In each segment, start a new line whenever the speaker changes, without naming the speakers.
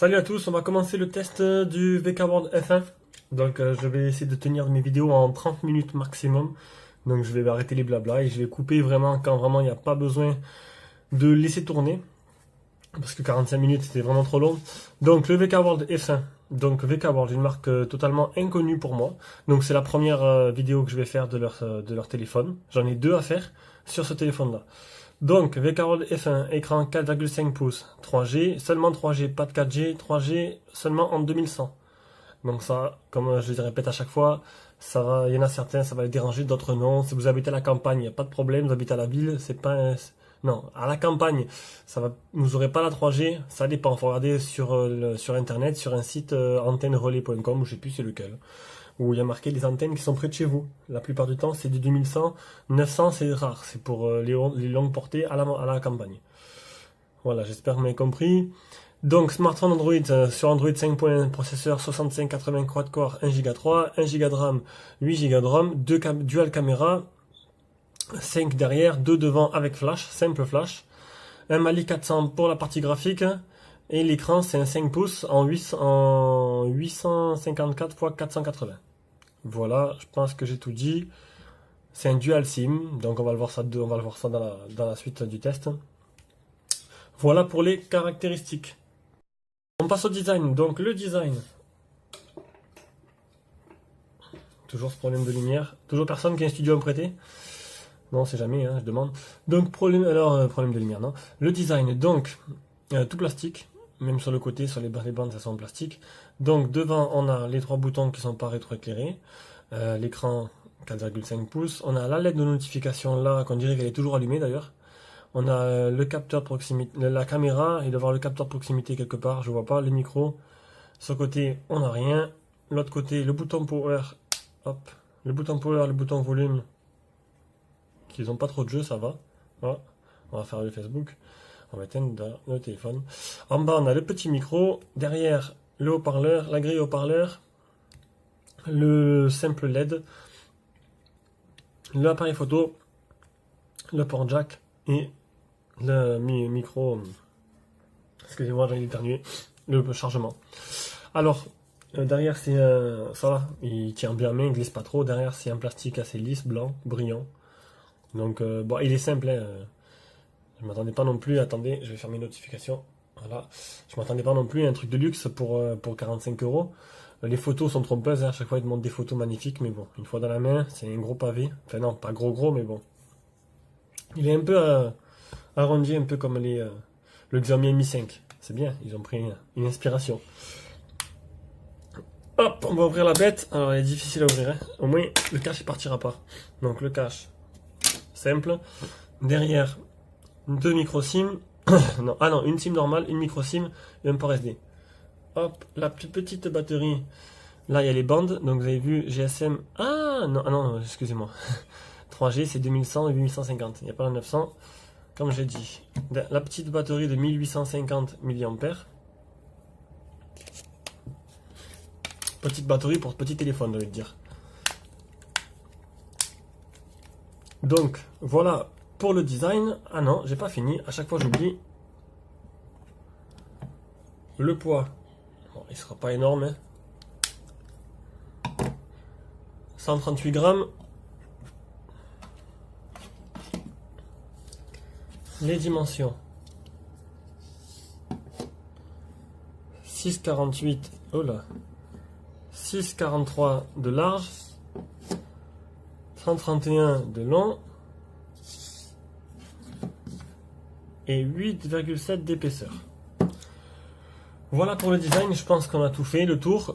Salut à tous, on va commencer le test du VK-Board F1. Donc je vais essayer de tenir mes vidéos en 30 minutes maximum. Donc je vais arrêter les blabla et je vais couper vraiment quand vraiment il n'y a pas besoin de laisser tourner. Parce que 45 minutes c'était vraiment trop long. Donc le VK-Board F1. Donc VK-Board, une marque totalement inconnue pour moi. Donc c'est la première vidéo que je vais faire de leur téléphone. J'en ai deux à faire sur ce téléphone-là. Donc, VK-Board F1, écran 4,5 pouces, 3G, seulement 3G, pas de 4G, 3G seulement en 2100. Donc ça, comme je le répète à chaque fois, ça va, il y en a certains, ça va les déranger, d'autres non. Si vous habitez à la campagne, il n'y a pas de problème, vous habitez à la ville, c'est pas non, à la campagne, ça va, vous aurez pas la 3G, ça dépend, faut regarder sur internet, sur un site antennerelais.com, ou je sais plus c'est lequel, où il y a marqué les antennes qui sont près de chez vous. La plupart du temps, c'est du 2100, 900 c'est rare, c'est pour les longues portées à la campagne. Voilà, j'espère que vous m'avez compris. Donc, smartphone Android, sur Android 5.1, processeur 6580 quad-core, 1 Go 3, 1 Go de RAM, 8 Go de ROM, dual caméra, 5 derrière, 2 devant avec flash, simple flash, un Mali 400 pour la partie graphique, et l'écran c'est un 5 pouces en 854 x 480. Voilà, je pense que j'ai tout dit. C'est un dual SIM, donc on va le voir ça dans la suite du test. Voilà pour les caractéristiques. On passe au design. Donc le design. Toujours ce problème de lumière. Toujours personne qui a un studio à me prêter. Non, c'est jamais, hein, je demande. Donc problème de lumière, non. Le design, donc tout plastique. Même sur le côté, sur les bandes, ça sont en plastique. Donc devant, on a les trois boutons qui sont pas rétroéclairés. L'écran 4,5 pouces. On a la LED de notification là, qu'on dirait qu'elle est toujours allumée d'ailleurs. On a le capteur proximité, la caméra, il doit avoir le capteur proximité quelque part, je vois pas, les micros. Sur le côté, on n'a rien. L'autre côté, le bouton power, hop, le bouton power, le bouton volume, qu'ils ont pas trop de jeu, ça va. Voilà. On va faire le Facebook. On va éteindre le téléphone. En bas, on a le petit micro. Derrière, le haut-parleur, la grille haut-parleur, le simple LED, l'appareil photo, le port jack et le micro, excusez-moi, j'ai éternué, le chargement. Alors, derrière c'est ça va, il tient bien main, il glisse pas trop. Derrière c'est un plastique assez lisse, blanc, brillant. Donc bon, il est simple, hein. Je m'attendais pas non plus, attendez, je vais faire mes notifications. Voilà, je m'attendais pas non plus à un truc de luxe pour 45 €. Les photos sont trompeuses, hein. À chaque fois ils demandent des photos magnifiques, mais bon, une fois dans la main, c'est un gros pavé. Enfin non, pas gros, mais bon. Il est un peu arrondi, un peu comme le Xiaomi Mi 5. C'est bien, ils ont pris une inspiration. Hop, on va ouvrir la bête. Alors, elle est difficile à ouvrir, hein. Au moins, le cache ne partira pas. Donc, le cache, simple. Derrière, deux micro SIM. Non, ah non, une SIM normale, une micro SIM et un port SD. Hop, la plus petite batterie. Là, il y a les bandes. Donc, vous avez vu, GSM. Ah non, excusez-moi. 3G, c'est 2100 et 8150. Il n'y a pas la 900. Comme j'ai dit, la petite batterie de 1850 mAh. Petite batterie pour petit téléphone, je vais te dire. Donc, voilà pour le design. Ah non, j'ai pas fini. À chaque fois, j'oublie. Le poids. Bon, il sera pas énorme, hein. 138 grammes. Les dimensions. 6,48. Oh là. 6,43 de large, 131 de long et 8,7 d'épaisseur. Voilà pour le design, je pense qu'on a tout fait, le tour.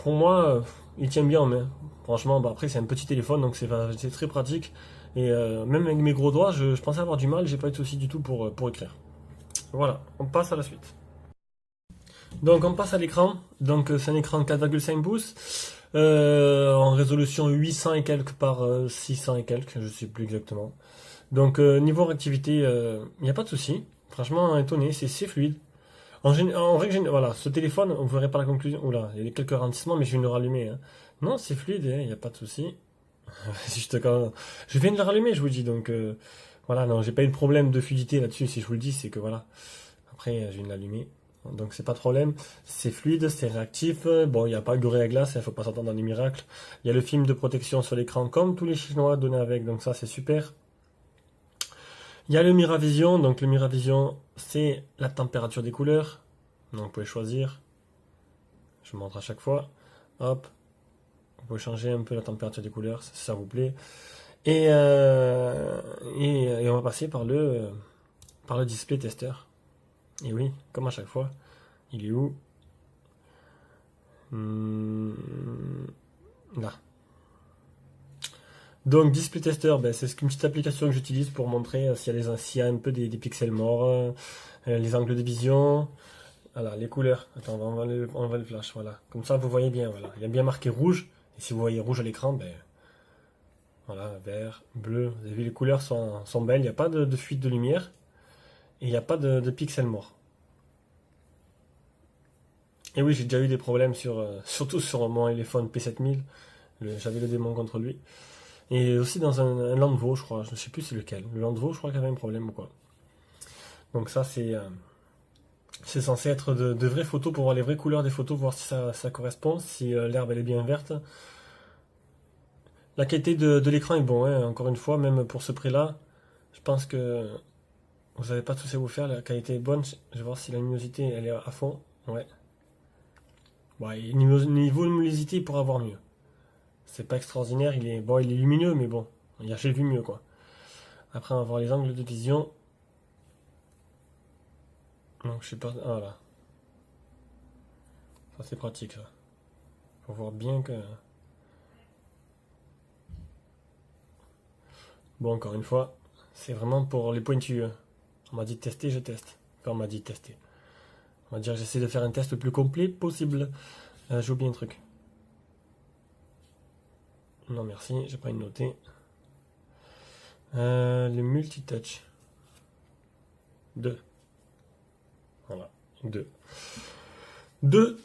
Pour moi, il tient bien en main. Franchement, bah après c'est un petit téléphone, donc c'est très pratique. Et même avec mes gros doigts, je pensais avoir du mal, j'ai pas eu de souci du tout pour écrire. Voilà, on passe à la suite. Donc on passe à l'écran, donc c'est un écran 4,5 pouces, en résolution 800 et quelques par 600 et quelques, je sais plus exactement. Donc niveau réactivité, il n'y a pas de souci, franchement étonné, c'est fluide. En règle générale, voilà, ce téléphone, on ne verrait pas la conclusion, oula, il y a quelques ralentissements, mais je viens de le rallumer, hein. Non, c'est fluide, il n'y a pas de souci. Je viens de le rallumer, je vous dis, donc voilà, non, j'ai pas eu de problème de fluidité là-dessus, si je vous le dis, c'est que voilà, après je viens de l'allumer. Donc c'est pas de problème, c'est fluide, c'est réactif. Bon, il n'y a pas de gorille à glace, il ne faut pas s'attendre à des miracles. Il y a le film de protection sur l'écran comme tous les Chinois donnés avec, donc ça c'est super. Il y a le Miravision, donc le Miravision c'est la température des couleurs. Donc vous pouvez choisir, je vous montre à chaque fois. Hop, vous pouvez changer un peu la température des couleurs si ça vous plaît. Et on va passer par le display testeur. Et oui, comme à chaque fois. Il est où? Là. Donc display tester, ben, c'est une petite application que j'utilise pour montrer s'il y a un peu des pixels morts, les angles de vision, voilà, les couleurs. Attends, on va le flash, voilà. Comme ça vous voyez bien, voilà. Il y a bien marqué rouge, et si vous voyez rouge à l'écran, ben voilà, vert, bleu. Vous avez vu, les couleurs sont belles, il n'y a pas de fuite de lumière, et il n'y a pas de pixels morts. Et oui, j'ai déjà eu des problèmes surtout sur mon iPhone P7000. J'avais le démon contre lui. Et aussi dans un Landvo, je crois. Je ne sais plus c'est lequel. Le Landvo, je crois qu'il y avait un problème ou quoi. Donc ça, c'est censé être de vraies photos pour voir les vraies couleurs des photos, voir si ça correspond, si l'herbe elle est bien verte. La qualité de l'écran est bon, hein, encore une fois, même pour ce prix-là. Je pense que vous n'avez pas de souci à vous faire. La qualité est bonne. Je vais voir si la luminosité elle est à fond. Ouais. Bon, niveau luminosité, il pourra avoir mieux. C'est pas extraordinaire, il est lumineux, mais bon, j'ai vu mieux quoi. Après, on va voir les angles de vision. Donc, je sais pas. Ah là. Ça, c'est pratique ça. Faut voir bien que. Bon, encore une fois, c'est vraiment pour les pointus. On m'a dit de tester, je teste. Enfin, on m'a dit de tester. On va dire que j'essaie de faire un test le plus complet possible. J'ai oublié un truc. Non, merci, j'ai pas une notée. Le multitouch. 2. Voilà, 2. Deux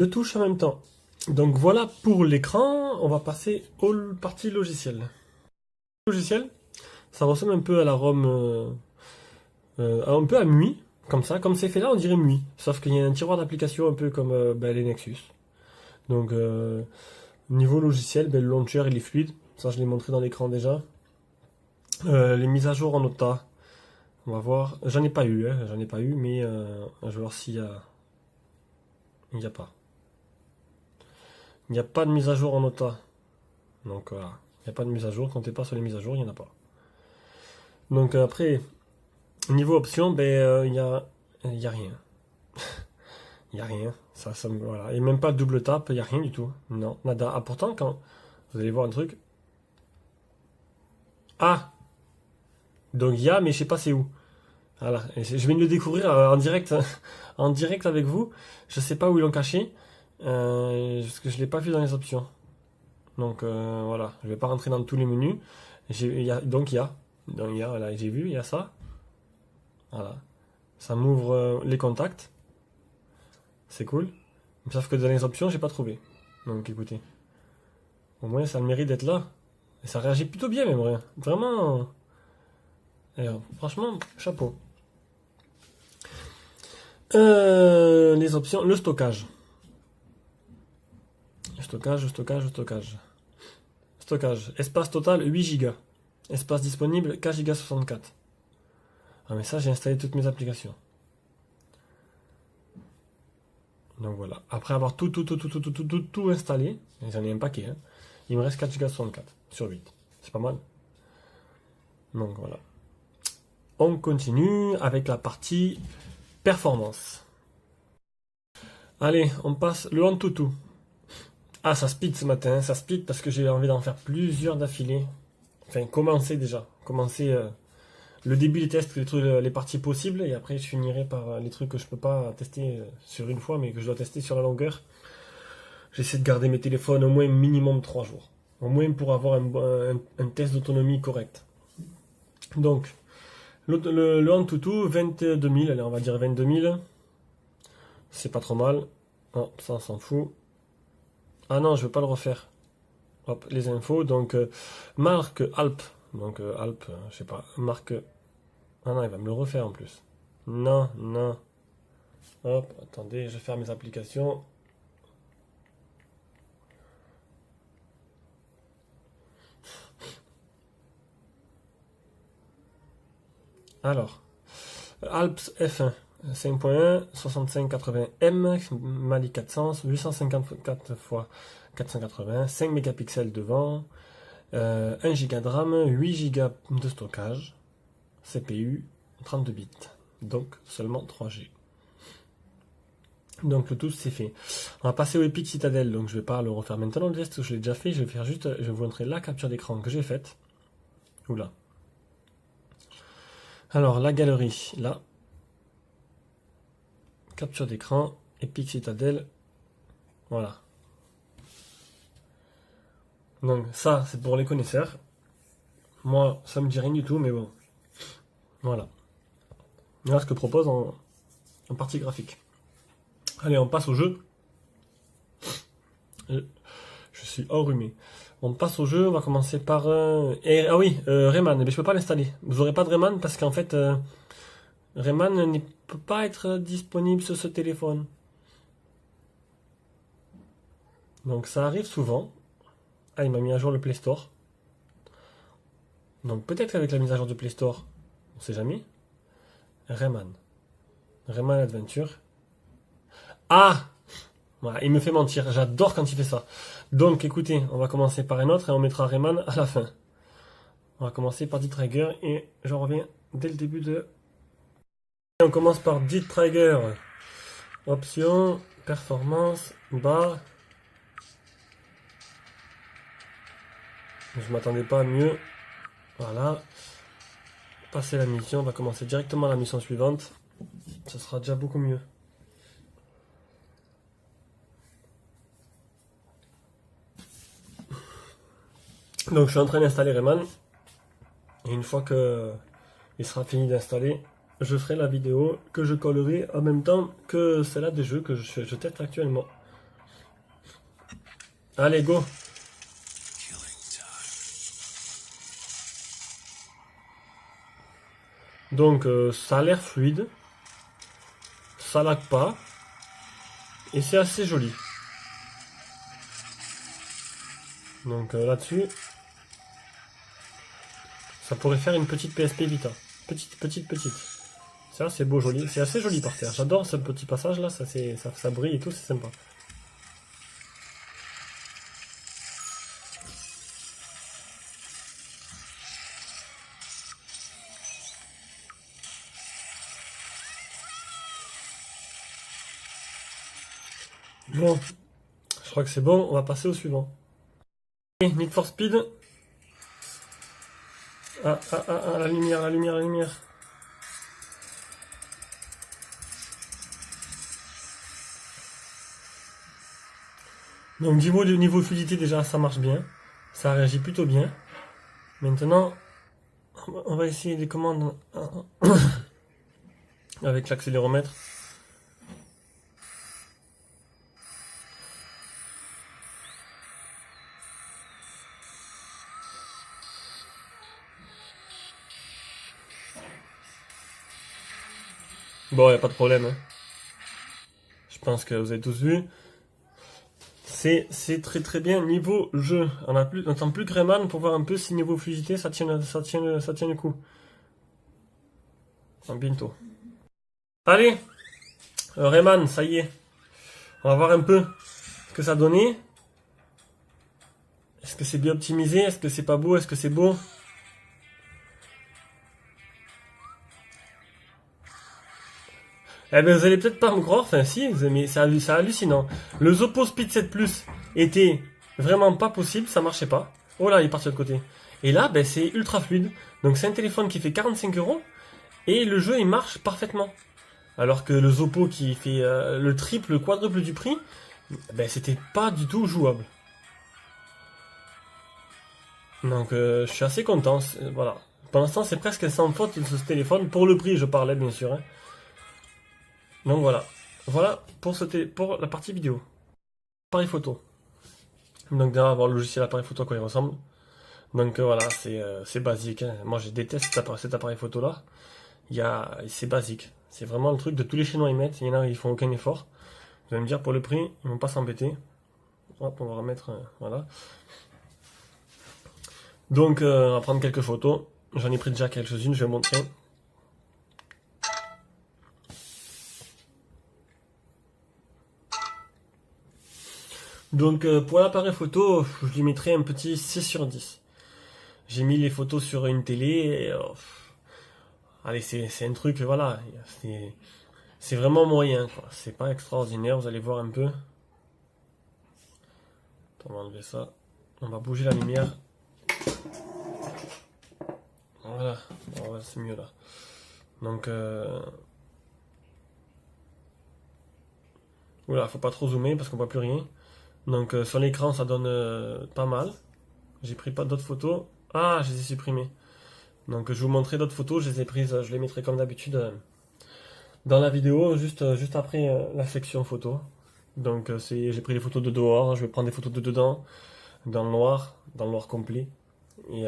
touches en même temps. Donc voilà pour l'écran. On va passer aux parties logicielles. Logiciel, ça ressemble un peu à la ROM, un peu à MUI, comme ça, comme c'est fait là, on dirait MUI. Sauf qu'il y a un tiroir d'application un peu comme les Nexus. Donc niveau logiciel, le launcher il est fluide. Ça je l'ai montré dans l'écran déjà. Les mises à jour en OTA. On va voir. J'en ai pas eu, mais je vais voir s'il y a. Il n'y a pas. Il n'y a pas de mise à jour en OTA. Donc voilà. Il n'y a pas de mise à jour. Comptez pas sur les mises à jour, il n'y en a pas. Donc après, niveau options, il y a rien. Il n'y a rien. Voilà. Et même pas de double tap, il n'y a rien du tout. Non, nada. Ah, pourtant, quand vous allez voir un truc. Ah! Donc il y a, mais je sais pas c'est où. Voilà. Et je viens de le découvrir en direct, en direct avec vous. Je sais pas où ils l'ont caché. Parce que je l'ai pas vu dans les options. Donc voilà, je vais pas rentrer dans tous les menus. Donc il y a, voilà, j'ai vu, il y a ça. Voilà. Ça m'ouvre les contacts. C'est cool. Sauf que dans les options, j'ai pas trouvé. Donc écoutez. Au moins ça a le mérite d'être là. Et ça réagit plutôt bien même, rien. Vraiment. Franchement, chapeau. Les options, le stockage. Stockage. Espace total 8 Go. Espace disponible 4 Go 64. Ah mais ça j'ai installé toutes mes applications. Donc voilà. Après avoir tout installé, j'en ai un paquet, hein, il me reste 4 Go 64 sur 8. C'est pas mal. Donc voilà. On continue avec la partie performance. Allez, on passe le Antutu. Ah, ça speed ce matin, ça speed parce que j'ai envie d'en faire plusieurs d'affilée. Enfin, commencer déjà. Commencer le début des tests, les parties possibles, et après je finirai par les trucs que je peux pas tester sur une fois, mais que je dois tester sur la longueur. J'essaie de garder mes téléphones au moins minimum 3 jours. Au moins pour avoir un test d'autonomie correct. Donc, le Antutu, 22 000, allez, on va dire 22 000. C'est pas trop mal. Oh, ça on s'en fout. Ah non, je veux pas le refaire. Hop, les infos. Donc, marque Alp. Donc, Alp, je sais pas. Marque. Ah non, il va me le refaire en plus. Non. Hop, attendez, je vais faire mes applications. Alors, Alps F1, 5.1, 6580M, Mali 400, 854 x 480, 5 mégapixels devant, 1 Go de RAM, 8 Go de stockage, CPU, 32 bits, donc seulement 3G. Donc le tout c'est fait. On va passer au Epic Citadel, donc je vais pas le refaire maintenant le test, je l'ai déjà fait, je vais faire juste, je vais vous montrer la capture d'écran que j'ai faite. Oula. Alors la galerie, là. Capture d'écran, Epic Citadel, voilà. Donc ça c'est pour les connaisseurs. Moi ça me dit rien du tout, mais bon. Voilà. Voilà ce que propose en partie graphique. Allez, on passe au jeu. Je suis enrhumé. On passe au jeu, on va commencer par... ah oui, Rayman, mais je peux pas l'installer. Vous n'aurez pas de Rayman parce qu'en fait, Rayman ne peut pas être disponible sur ce téléphone. Donc ça arrive souvent. Ah, il m'a mis à jour le Play Store. Donc peut-être qu'avec la mise à jour du Play Store, on sait jamais. Rayman. Rayman Adventure. Ah! Voilà, il me fait mentir, j'adore quand il fait ça. Donc écoutez, on va commencer par un autre et on mettra Rayman à la fin. On va commencer par D-Trigger et j'en reviens dès le début de... Et on commence par D-Trigger. Option, performance, bas. Je m'attendais pas à mieux. Voilà. Passer la mission, on va commencer directement la mission suivante. Ce sera déjà beaucoup mieux. Donc je suis en train d'installer Rayman. Et une fois que il sera fini d'installer, je ferai la vidéo que je collerai en même temps que celle-là des jeux que je teste actuellement. Allez, go! Donc ça a l'air fluide, ça lag pas, et c'est assez joli. Donc là-dessus, ça pourrait faire une petite PSP Vita. Petite. Ça c'est beau, joli, c'est assez joli par terre. J'adore ce petit passage là, ça brille et tout, c'est sympa. Bon, je crois que c'est bon, on va passer au suivant. Need for Speed. La lumière. Donc niveau fluidité déjà ça marche bien. Ça réagit plutôt bien. Maintenant, on va essayer les commandes avec l'accéléromètre. Bon, y a pas de problème. Hein. Je pense que vous avez tous vu. C'est très bien niveau jeu. On n'attend plus que Rayman pour voir un peu si niveau fluidité ça tient le coup. Enfin, bientôt. Allez, Rayman, ça y est. On va voir un peu ce que ça donnait. Est-ce que c'est bien optimisé? Est-ce que c'est pas beau? Est-ce que c'est beau? Eh ben vous allez peut-être pas me croire, enfin si, mais c'est hallucinant. Le Oppo Speed 7 Plus était vraiment pas possible, ça marchait pas. Oh là, il est parti de l'autre côté. Et là, ben c'est ultra fluide. Donc c'est un téléphone qui fait 45 € et le jeu il marche parfaitement. Alors que le Oppo qui fait le triple, le quadruple du prix, ben c'était pas du tout jouable. Donc je suis assez content, voilà. Pour l'instant c'est presque sans faute de ce téléphone, pour le prix je parlais bien sûr. Hein. Donc voilà, voilà pour la partie vidéo. Appareil photo. Donc derrière avoir le logiciel appareil photo à quoi il ressemble. Donc voilà, c'est basique. Hein. Moi je déteste cet appareil photo là. C'est basique. C'est vraiment le truc de tous les Chinois ils mettent. Il y en a, ils font aucun effort. Vous allez me dire, pour le prix, ils vont pas s'embêter. Hop, on va remettre, voilà. Donc, on va prendre quelques photos. J'en ai pris déjà quelques-unes, je vais montrer. Donc, pour l'appareil photo, je lui mettrai un petit 6 sur 10. J'ai mis les photos sur une télé et, allez, c'est un truc, voilà. C'est vraiment moyen, quoi. C'est pas extraordinaire, vous allez voir un peu. On va enlever ça. On va bouger la lumière. Voilà, bon, c'est mieux là. Donc, oula, faut pas trop zoomer parce qu'on voit plus rien. Donc, sur l'écran, ça donne pas mal. J'ai pris pas d'autres photos. Ah, je les ai supprimées. Donc, je vais vous montrer d'autres photos. Je les ai prises, je les mettrai comme d'habitude dans la vidéo, juste après la section photo. Donc, j'ai pris des photos de dehors. Je vais prendre des photos de dedans, dans le noir complet. Et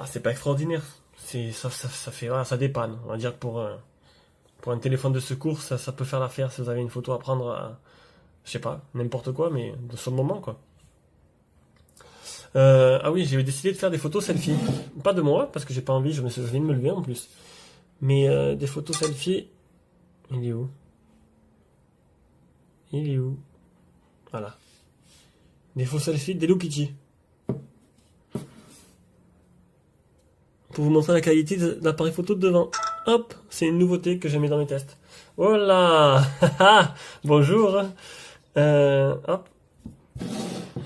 c'est pas extraordinaire. Ça fait, voilà, ça dépanne. On va dire que pour un téléphone de secours, ça peut faire l'affaire si vous avez une photo à prendre, je sais pas, n'importe quoi, mais de ce moment, quoi. Ah oui, j'ai décidé de faire des photos selfie. Pas de moi, parce que j'ai pas envie, je viens de me lever en plus. Mais des photos selfie. Il est où? Il est où? Voilà. Des photos selfie d'Hello Kitty. Pour vous montrer la qualité de l'appareil photo de devant. Hop, c'est une nouveauté que j'ai mis dans mes tests. Voilà. Bonjour. Hop.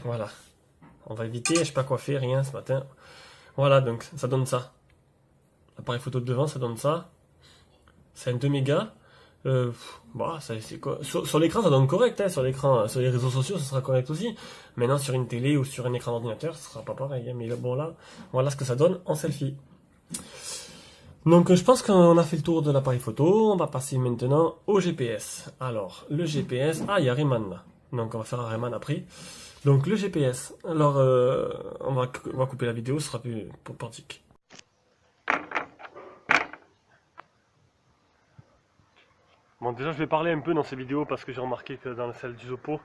Voilà. On va éviter, je sais pas quoi faire, rien ce matin. Voilà, donc ça donne ça. L'appareil photo de devant, ça donne ça. C'est un 2 mégas. C'est quoi. Sur l'écran, ça donne correct, hein. Sur l'écran, sur les réseaux sociaux, ça sera correct aussi. Maintenant, sur une télé ou sur un écran d'ordinateur, ça sera pas pareil, hein. Mais bon, là, voilà ce que ça donne en selfie. Donc, je pense qu'on a fait le tour de l'appareil photo. On va passer maintenant au GPS. Alors, le GPS, il y a Rayman là. Donc, on va faire un Rayman après. Donc, le GPS. Alors, on va couper la vidéo, ce sera plus pratique. Bon, déjà, je vais parler un peu dans ces vidéos parce que j'ai remarqué que dans celle du Oppo,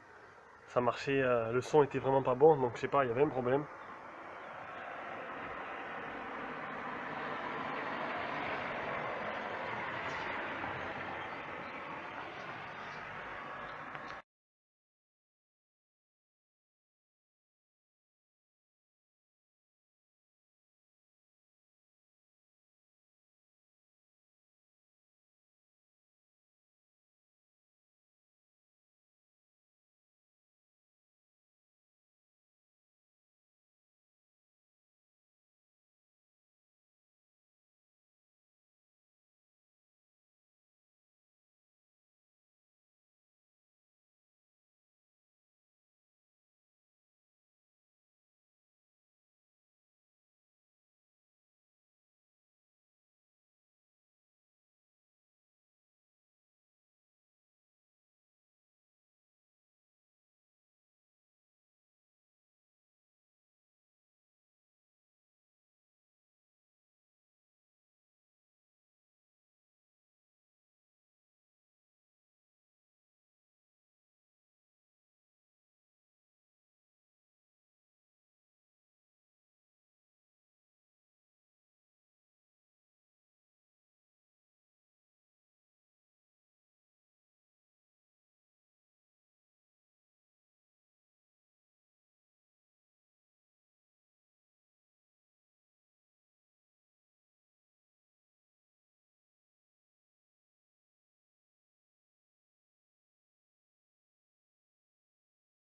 ça marchait, le son était vraiment pas bon, donc je sais pas, il y avait un problème.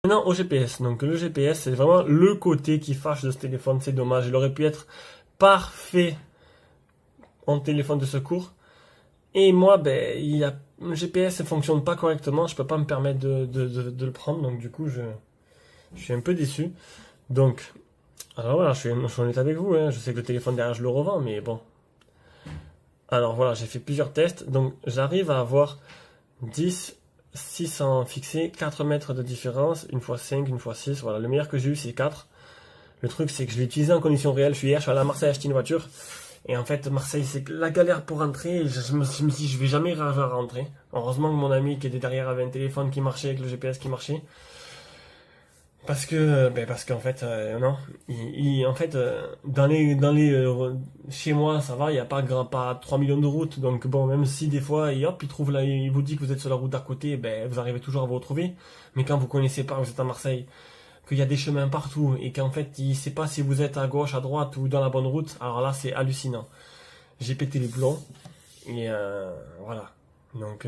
Maintenant au GPS, donc le GPS c'est vraiment le côté qui fâche de ce téléphone, c'est dommage, il aurait pu être parfait en téléphone de secours, et moi le GPS ne fonctionne pas correctement, je peux pas me permettre de le prendre, donc du coup je suis un peu déçu. Donc, alors voilà, je suis honnête avec vous, hein, je sais que le téléphone derrière je le revends, mais bon. Alors voilà, j'ai fait plusieurs tests, donc j'arrive à avoir 10, 600 fixés, 4 mètres de différence, une fois 5, une fois 6, voilà, le meilleur que j'ai eu c'est 4. Le truc c'est que je l'ai utilisé en conditions réelles, hier je suis allé à Marseille acheter une voiture, Et en fait, Marseille, c'est la galère pour rentrer. Et je me suis dit, je vais jamais arriver à rentrer. Heureusement que mon ami qui était derrière avait un téléphone qui marchait avec le GPS qui marchait. Parce qu'en fait, non. En fait, chez moi, ça va, il n'y a pas 3 millions de routes. Donc bon, même si des fois, hop, il vous dit que vous êtes sur la route d'à côté, ben, vous arrivez toujours à vous retrouver. Mais quand vous connaissez pas, vous êtes à Marseille, qu'il y a des chemins partout, et qu'en fait, il sait pas si vous êtes à gauche, à droite ou dans la bonne route, alors là, c'est hallucinant. J'ai pété les plombs, et voilà. Donc,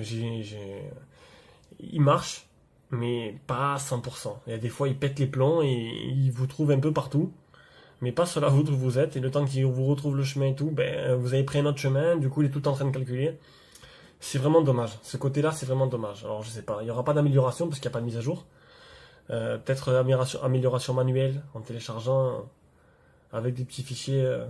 il marche, mais pas à 100%. Il y a des fois, il pète les plombs et il vous trouve un peu partout, mais pas sur la route où vous êtes. Et le temps qu'il vous retrouve le chemin et tout, ben, vous avez pris un autre chemin, du coup, il est tout en train de calculer. C'est vraiment dommage. Ce côté-là, c'est vraiment dommage. Alors, je sais pas, il n'y aura pas d'amélioration parce qu'il n'y a pas de mise à jour. Peut-être amélioration manuelle en téléchargeant avec des petits fichiers.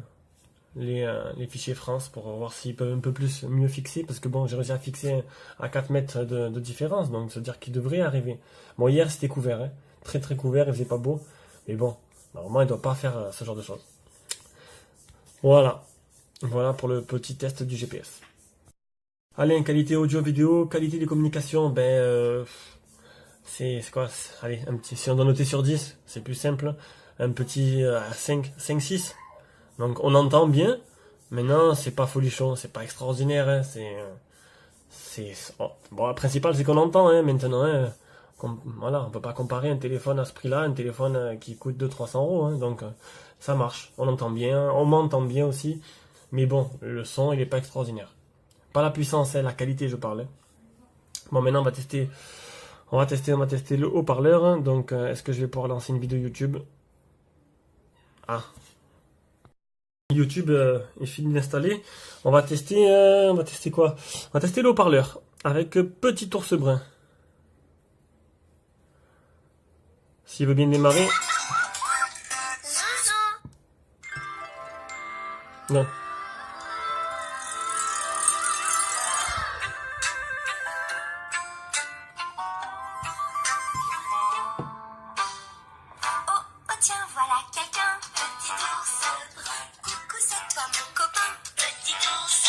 Les fichiers France pour voir s'ils peuvent un peu plus mieux fixer parce que bon j'ai réussi à fixer à 4 mètres de différence donc ça veut dire qu'il devrait arriver. Bon hier c'était couvert, hein, très très couvert, il faisait pas beau mais bon normalement il doit pas faire ce genre de choses. Voilà pour le petit test du GPS. Allez, qualité audio vidéo, qualité des communications, c'est quoi, allez un petit, si on doit noter sur 10 c'est plus simple, un petit 5-6. Donc on entend bien. Maintenant, c'est pas folichon, c'est pas extraordinaire. Hein, bon, le principal, c'est qu'on entend. Hein, maintenant, hein, voilà, on peut pas comparer un téléphone à ce prix-là, un téléphone qui coûte 200-300 euros. Hein, donc ça marche. On entend bien, on m'entend bien aussi. Mais bon, le son, il est pas extraordinaire. Pas la puissance, hein, la qualité, je parlais. Bon, maintenant, on va tester le haut-parleur. Hein, donc, est-ce que je vais pouvoir lancer une vidéo YouTube? Ah. YouTube est fini d'installer. On va tester quoi? On va tester le haut-parleur avec Petit Ours Brun. S'il veut bien démarrer. Non.
Tiens, voilà quelqu'un, petit ours brun. Coucou, c'est toi mon copain, petit ours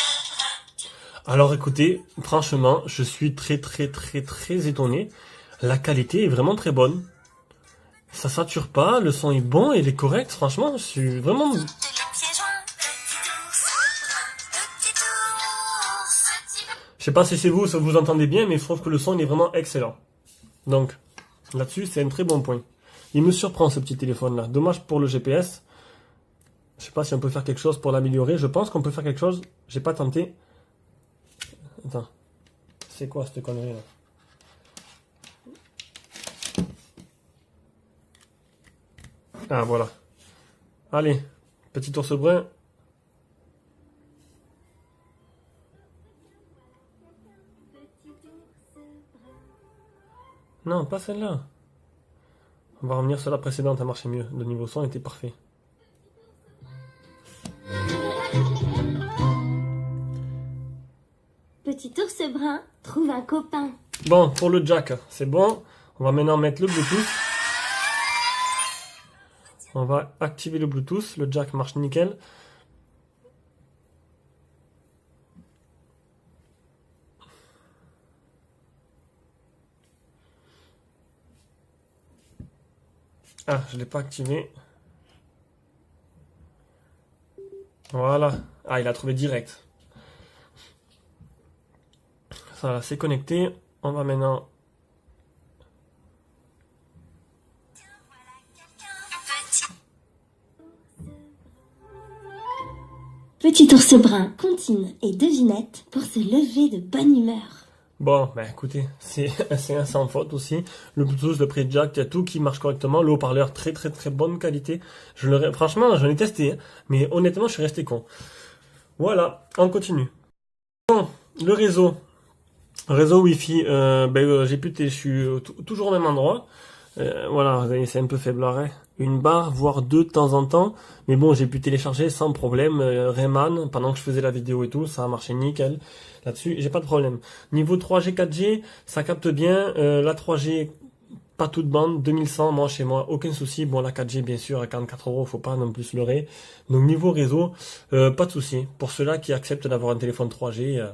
brun.
Alors écoutez, franchement, je suis très très très très étonné. La qualité est vraiment très bonne. Ça sature pas, le son est bon, il est correct. Franchement, je suis vraiment.
Les pieds joints, petit ours brun, petit ours.
Je sais pas si c'est vous, si vous entendez bien, mais je trouve que le son il est vraiment excellent. Donc là-dessus, c'est un très bon point. Il me surprend ce petit téléphone là. Dommage pour le GPS. Je sais pas si on peut faire quelque chose pour l'améliorer. Je pense qu'on peut faire quelque chose. J'ai pas tenté. Attends. C'est quoi cette connerie là? Ah voilà. Allez. Petit ours brun. Non, pas celle-là. On va revenir sur la précédente, elle marchait mieux. Le niveau son était parfait.
Petit ours brun trouve un copain.
Bon, pour le jack, c'est bon. On va maintenant mettre le Bluetooth. On va activer le Bluetooth. Le jack marche nickel. Ah, je ne l'ai pas activé. Voilà. Ah, il a trouvé direct. Ça, c'est connecté. On va maintenant...
Petit ours brun, comptine et devinette pour se lever de bonne humeur.
Bon, ben écoutez, c'est un sans faute aussi. Le Bluetooth, le prix jack, il y a tout qui marche correctement. Le haut-parleur, très très très bonne qualité. Franchement, j'en ai testé, hein, mais honnêtement, je suis resté con. Voilà, on continue. Bon, le réseau. Réseau Wi-Fi, je suis toujours au même endroit. Voilà, vous voyez, c'est un peu faible arrêt. Une barre, voire deux de temps en temps. Mais bon, j'ai pu télécharger sans problème Rayman pendant que je faisais la vidéo et tout. Ça a marché nickel. Là-dessus, j'ai pas de problème. Niveau 3G, 4G, ça capte bien. La 3G pas toute bande, 2100, moi chez moi, aucun souci. Bon, la 4G, bien sûr, à 44 €, faut pas non plus se leurrer. Donc niveau réseau, pas de souci. Pour ceux-là qui acceptent d'avoir un téléphone 3G,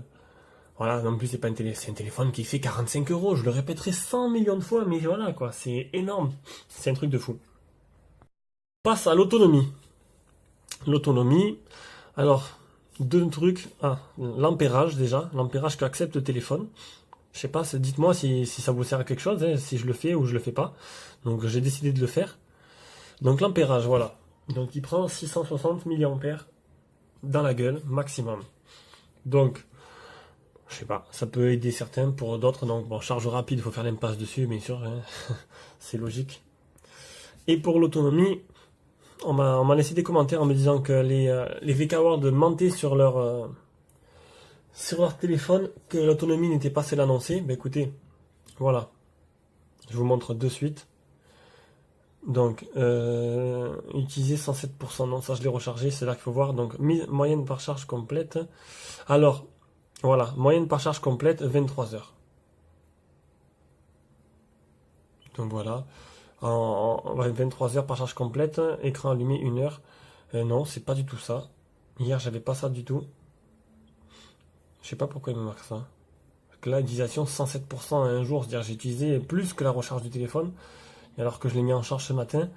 voilà, non plus c'est pas c'est un téléphone qui fait 45 €. Je le répéterai 100 millions de fois, mais voilà quoi, c'est énorme. C'est un truc de fou. Passe à l'autonomie. L'autonomie, alors, deux trucs. Ah, l'ampérage déjà, l'ampérage qu'accepte le téléphone. Je sais pas, dites-moi si ça vous sert à quelque chose, hein, si je le fais ou je le fais pas. Donc j'ai décidé de le faire. Donc l'ampérage, voilà. Donc il prend 660 milliampères dans la gueule, maximum. Donc, je sais pas, ça peut aider certains, pour d'autres, donc bon, charge rapide, il faut faire l'impasse dessus, bien sûr, hein. C'est logique. Et pour l'autonomie, on m'a laissé des commentaires en me disant que les VK World mentaient sur leur téléphone, que l'autonomie n'était pas celle annoncée. Ben écoutez, voilà, je vous montre de suite. Donc, utiliser 107%, non, ça je l'ai rechargé, c'est là qu'il faut voir. Donc, moyenne par charge complète. Alors, voilà, moyenne par charge complète, 23 heures. Donc voilà, en 23 heures par charge complète, écran allumé 1 heure. Non, c'est pas du tout ça. Hier, j'avais pas ça du tout. Je sais pas pourquoi il me marque ça. Parce que là, utilisation 107% à un jour, c'est-à-dire j'ai utilisé plus que la recharge du téléphone, alors que je l'ai mis en charge ce matin.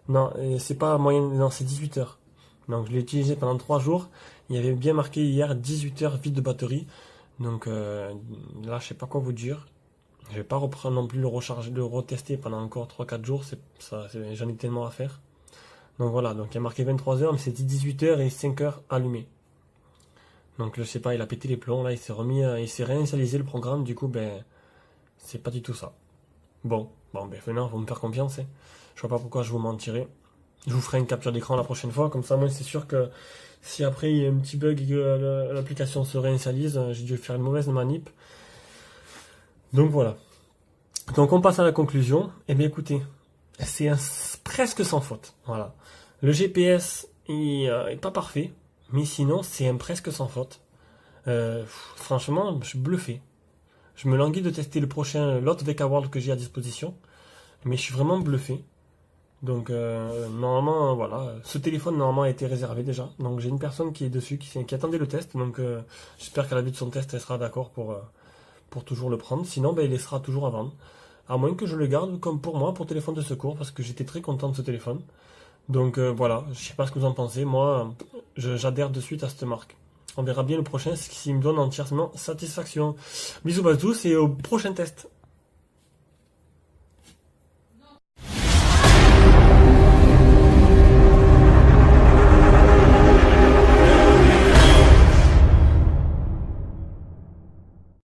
Non, c'est pas moyenne, non, c'est 18 heures. Donc je l'ai utilisé pendant 3 jours. Il y avait bien marqué hier 18 heures vide de batterie. Donc là, je sais pas quoi vous dire. Je vais pas reprendre non plus le recharger, le retester pendant encore 3-4 jours. J'en ai tellement à faire. Donc voilà, donc il y a marqué 23 heures, mais c'est 18 heures et 5 heures allumé. Donc je sais pas, il a pété les plombs là, il s'est réinitialisé le programme, du coup ben c'est pas du tout ça. Bon ben maintenant faut me faire confiance, hein. Je vois pas pourquoi je vous mentirais. Je vous ferai une capture d'écran la prochaine fois, comme ça moi c'est sûr que si après il y a un petit bug et que l'application se réinitialise, j'ai dû faire une mauvaise manip. Donc voilà. Donc on passe à la conclusion. Eh bien écoutez, c'est presque sans faute. Voilà. Le GPS est pas parfait, mais sinon c'est un presque sans faute. Franchement, je suis bluffé. Je me languis de tester l'autre VK World que j'ai à disposition, mais je suis vraiment bluffé. Donc normalement, voilà, ce téléphone normalement a été réservé déjà. Donc j'ai une personne qui est dessus, qui attendait le test. Donc j'espère qu'à la vue de son test, elle sera d'accord pour toujours le prendre. Sinon, ben, il sera toujours à vendre. À moins que je le garde comme pour moi, pour téléphone de secours, parce que j'étais très content de ce téléphone. Donc voilà, je sais pas ce que vous en pensez. Moi, j'adhère de suite à cette marque. On verra bien le prochain, ce qui me donne entièrement satisfaction. Bisous à tous et au prochain test.